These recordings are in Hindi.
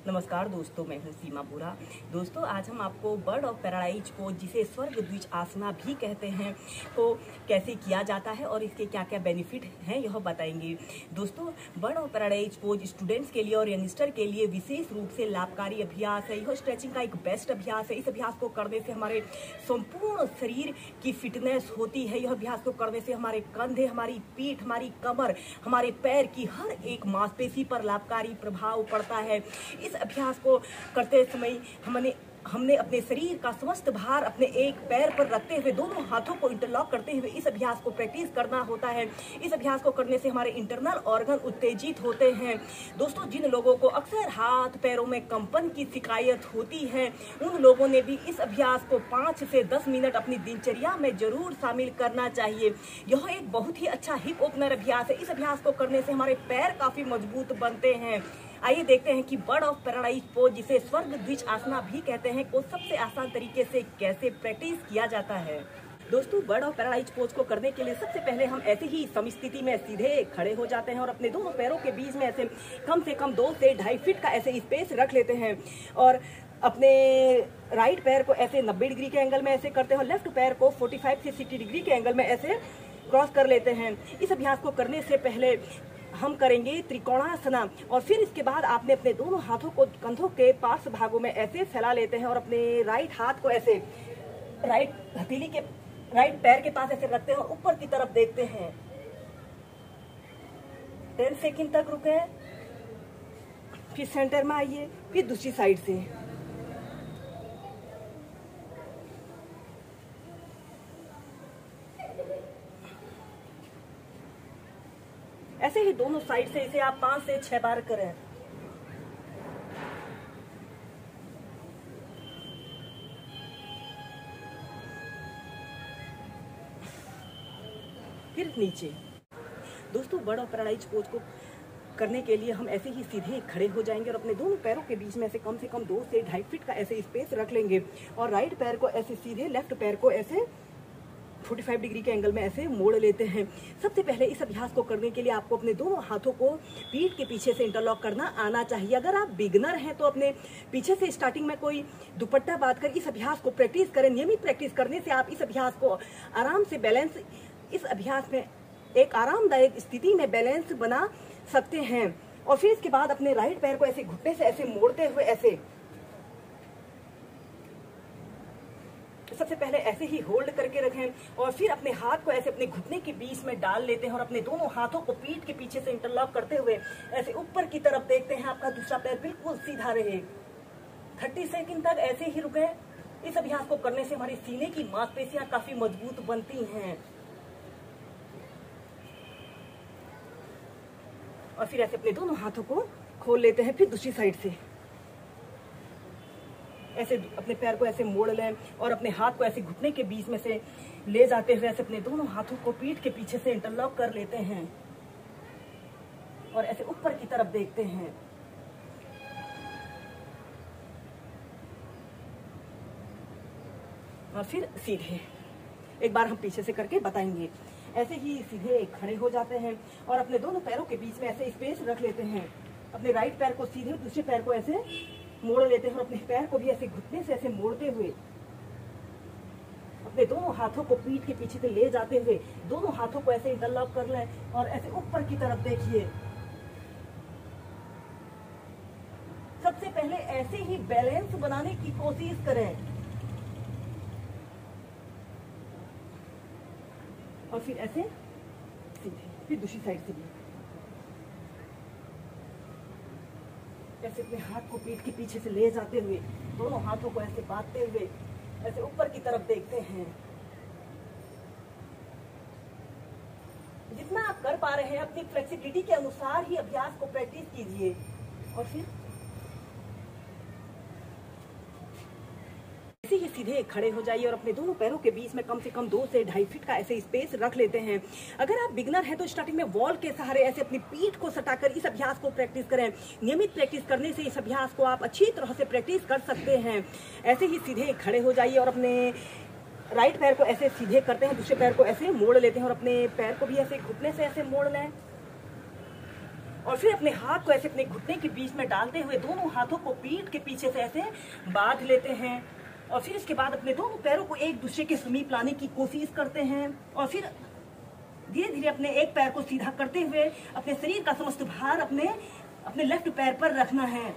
नमस्कार दोस्तों, मैं हूं सीमा बोरा। दोस्तों, आज हम आपको बर्ड ऑफ पैराडाइज को, जिसे स्वर्ग द्विज आसना भी कहते हैं, को कैसे किया जाता है और इसके क्या क्या बेनिफिट हैं यह बताएंगे। दोस्तों, bird of paradise pose students के लिए और यंगस्टर के लिए विशेष रूप से लाभकारी अभ्यास है। यह स्ट्रेचिंग का एक बेस्ट अभ्यास है। इस अभ्यास को करने से हमारे संपूर्ण शरीर की फिटनेस होती है। यह अभ्यास को करने से हमारे कंधे, हमारी पीठ, हमारी कमर, हमारे पैर की हर एक मांसपेशी पर लाभकारी प्रभाव पड़ता है। इस अभ्यास को करते समय हमने अपने शरीर का समस्त भार अपने एक पैर पर रखते हुए दोनों हाथों को इंटरलॉक करते हुए इस अभ्यास को प्रैक्टिस करना होता है। इस अभ्यास को करने से हमारे इंटरनल ऑर्गन उत्तेजित होते हैं। दोस्तों, जिन लोगों को अक्सर हाथ पैरों में कंपन की शिकायत होती है, उन लोगों ने भी इस अभ्यास को 5 से 10 मिनट अपनी दिनचर्या में जरूर शामिल करना चाहिए। यह एक बहुत ही अच्छा हिप ओपनर अभ्यास है। इस अभ्यास को करने से हमारे पैर काफी मजबूत बनते हैं। आइए देखते हैं कि बर्ड ऑफ पैराडाइज पोज, जिसे स्वर्ग द्विज आसना भी कहते हैं, को सबसे आसान तरीके से कैसे प्रैक्टिस किया जाता है। दोस्तों, बर्ड ऑफ पैराडाइज पोज को करने के लिए सबसे पहले हम ऐसे ही समस्थिति में सीधे खड़े हो जाते हैं और अपने दोनों पैरों के बीच में ऐसे कम से कम 2 से 2.5 फीट का ऐसे स्पेस रख लेते हैं और अपने राइट पैर को ऐसे 90 डिग्री के एंगल में ऐसे करते हैं और लेफ्ट पैर को 45 से 60 डिग्री के एंगल में ऐसे क्रॉस कर लेते हैं। इस अभ्यास को करने से पहले हम करेंगे त्रिकोणासना और फिर इसके बाद आपने अपने दोनों हाथों को कंधों के पार्श्व भागों में ऐसे फैला लेते हैं और अपने राइट हाथ को ऐसे राइट हथेली के राइट पैर के पास ऐसे रखते हैं और ऊपर की तरफ देखते हैं। 10 सेकंड तक रुके, फिर सेंटर में आइए, फिर दूसरी साइड से। ऐसे ही दोनों साइड से इसे आप 5 से 6 बार करें। फिर नीचे। दोस्तों, बर्ड ऑफ पैराडाइज पोज को करने के लिए हम ऐसे ही सीधे खड़े हो जाएंगे और अपने दोनों पैरों के बीच में ऐसे कम से कम 2 से 2.5 फीट का ऐसे स्पेस रख लेंगे और राइट पैर को ऐसे सीधे, लेफ्ट पैर को ऐसे 45 डिग्री के एंगल में ऐसे मोड़ लेते हैं। सबसे पहले इस अभ्यास को करने के लिए आपको अपने दोनों हाथों को पीठ के पीछे से इंटरलॉक करना आना चाहिए। अगर आप बिगनर हैं तो अपने पीछे से स्टार्टिंग में कोई दुपट्टा बांध कर इस अभ्यास को प्रैक्टिस करें। नियमित प्रैक्टिस करने से आप इस अभ्यास को आराम से इस अभ्यास में एक आरामदायक स्थिति में बैलेंस बना सकते हैं। और फिर इसके बाद अपने राइट पैर को ऐसे घुटने से ऐसे मोड़ते हुए ऐसे सबसे पहले ऐसे ही होल्ड करके रखें और फिर अपने हाथ को ऐसे अपने घुटने के बीच में डाल लेते हैं और अपने दोनों हाथों को पीठ के पीछे से इंटरलॉक करते हुए ऐसे ऊपर की तरफ देखते हैं। आपका दूसरा पैर बिल्कुल सीधा रहे। 30 सेकंड तक ऐसे ही रुके। इस अभ्यास को करने से हमारी सीने की मांसपेशियां काफी मजबूत बनती हैं। और फिर ऐसे अपने दोनों हाथों को खोल लेते हैं। फिर दूसरी साइड से ऐसे अपने पैर को ऐसे मोड़ लें और अपने हाथ को ऐसे घुटने के बीच में से ले जाते हुए ऐसे अपने दोनों हाथों को पीठ के पीछे से इंटरलॉक कर लेते हैं और ऐसे ऊपर की तरफ देखते हैं। और फिर सीधे एक बार हम पीछे से करके बताएंगे। ऐसे ही सीधे खड़े हो जाते हैं और अपने दोनों पैरों के बीच में ऐसे स्पेस रख लेते हैं। अपने राइट पैर को सीधे, दूसरे पैर को ऐसे मोड़ लेते हैं और अपने पैर को भी ऐसे घुटने से ऐसे मोड़ते हुए अपने दोनों हाथों को पीठ के पीछे से ले जाते हुए दोनों हाथों को ऐसे इंटरलॉक कर लें और ऐसे ऊपर की तरफ देखिए। सबसे पहले ऐसे ही बैलेंस बनाने की कोशिश करें और फिर ऐसे सीधे, फिर दूसरी साइड से भी ऐसे अपने हाथ को पीठ के पीछे से ले जाते हुए दोनों हाथों को ऐसे बांधते हुए ऐसे ऊपर की तरफ देखते हैं। जितना आप कर पा रहे हैं अपनी फ्लेक्सिबिलिटी के अनुसार ही अभ्यास को प्रैक्टिस कीजिए। और फिर ऐसे ही सीधे खड़े हो जाइए और अपने दोनों पैरों के बीच में कम से कम 2 से 2.5 फीट का ऐसे स्पेस रख लेते हैं। अगर आप बिगनर हैं तो स्टार्टिंग में वॉल के सहारे ऐसे अपनी पीठ को सटाकर इस अभ्यास को प्रैक्टिस करें। नियमित प्रैक्टिस करने से इस अभ्यास को आप अच्छी तरह से प्रैक्टिस कर सकते हैं। ऐसे ही सीधे खड़े हो जाइए और अपने राइट पैर को ऐसे सीधे करते हैं, दूसरे पैर को ऐसे मोड़ लेते हैं और अपने पैर को भी ऐसे घुटने से ऐसे मोड़ लें और फिर अपने हाथ को ऐसे अपने घुटने के बीच में डालते हुए दोनों हाथों को पीठ के पीछे से ऐसे बांध लेते हैं और फिर इसके बाद अपने दोनों पैरों को एक दूसरे के समीप लाने की कोशिश करते हैं और फिर धीरे धीरे अपने एक पैर को सीधा करते हुए अपने शरीर का समस्त भार अपने लेफ्ट पैर पर रखना है।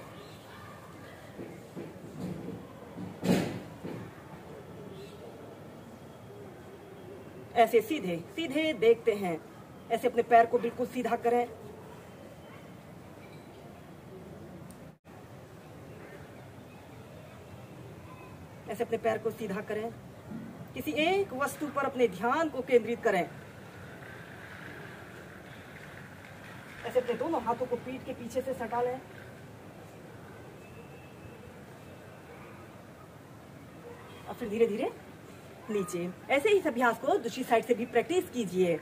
ऐसे सीधे सीधे देखते हैं, ऐसे अपने पैर को बिल्कुल सीधा करें। ऐसे अपने पैर को सीधा करें, किसी एक वस्तु पर अपने ध्यान को केंद्रित करें। ऐसे अपने दोनों हाथों को पीठ के पीछे से सटा लें और फिर धीरे धीरे नीचे। ऐसे ही इस अभ्यास को दूसरी साइड से भी प्रैक्टिस कीजिए।